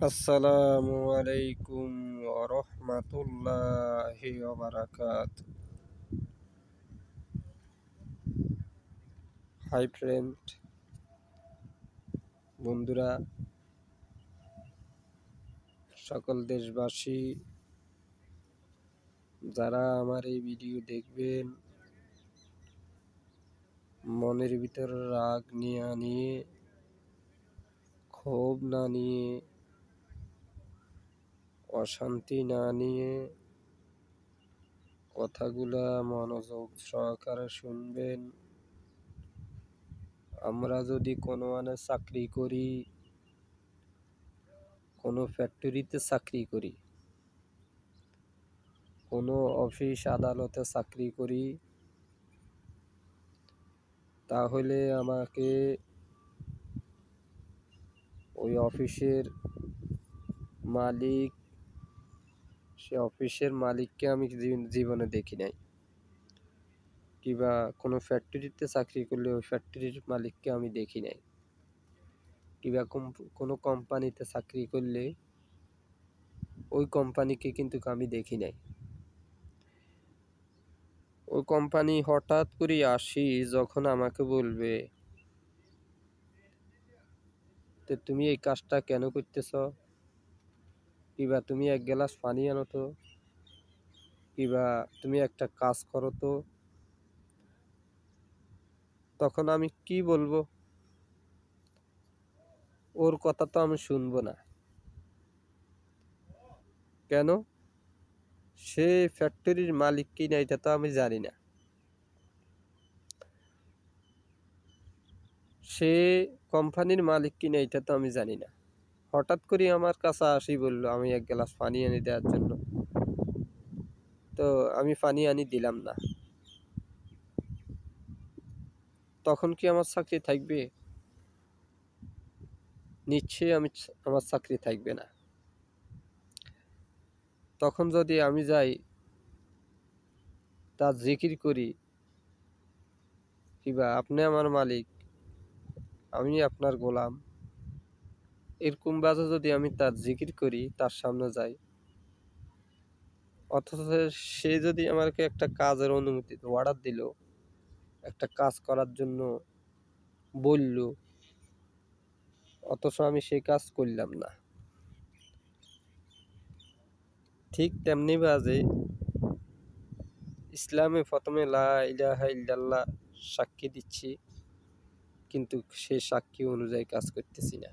আসসালামু আলাইকুম ওয়া রাহমাতুল্লাহি ওয়া বারাকাতুহু। হাই ফ্রেন্ড, বন্ধুরা, সকল দেশবাসী যারা আমার এই ভিডিও দেখবেন, মনের ভিতর রাগ নিয়ে ক্ষোভ না নিয়ে, অশান্তি না নিয়ে কথাগুলা মনোযোগ সহকারে শুনবেন। আমরা যদি কোনো চাকরি করি, কোনো ফ্যাক্টরিতে চাকরি করি, কোনো অফিস আদালতে চাকরি করি, তাহলে আমাকে ওই অফিসের মালিক, সে অফিসের মালিককে আমি জীবনে দেখি নাই। কিংবা কোনো ফ্যাক্টরিতে চাকরি করলে ওই ফ্যাক্টরির মালিককে আমি দেখি নাই। কিংবা কোনো কোম্পানিতে চাকরি করলে ওই কোম্পানিকে কিন্তু আমি দেখি নাই। ওই কোম্পানি হঠাৎ করে আসি যখন আমাকে বলবে, তো তুমি এই কাজটা কেন করতেছ, কিংবা তুমি এক গ্লাস পানি আনো তো, কিংবা তুমি একটা কাজ করো তো, তখন আমি কি বলবো? ওর কথা তো আমি শুনবো না। কেন? সে ফ্যাক্টরির মালিক কি না এটা তো আমি জানি না। সে কোম্পানির মালিক কি না এটা তো আমি জানি না। হঠাৎ করে আমার কাছে আসি বললো আমি এক গ্লাস পানি এনে দেওয়ার জন্য, তো আমি পানি আনি দিলাম না। তখন কি আমার চাকরি থাকবে? নিশ্চয়ই আমার চাকরি থাকবে না। তখন যদি আমি যাই তার জিকির করি, কিংবা আপনি আমার মালিক, আমি আপনার গোলাম, এরকম বাজে যদি আমি তার জিকির করি, তার সামনে যাই, অথচ সে যদি আমাকে একটা কাজের অনুমতি অর্ডার দিল, একটা কাজ করার জন্য বলল, অথচ আমি সেই কাজ করলাম না, ঠিক তেমনি বাজে ইসলামে প্রথমে লা ইলাহা ইল্লাল্লাহ সাক্ষী দিচ্ছি, কিন্তু সে সাক্ষী অনুযায়ী কাজ করতেছি না।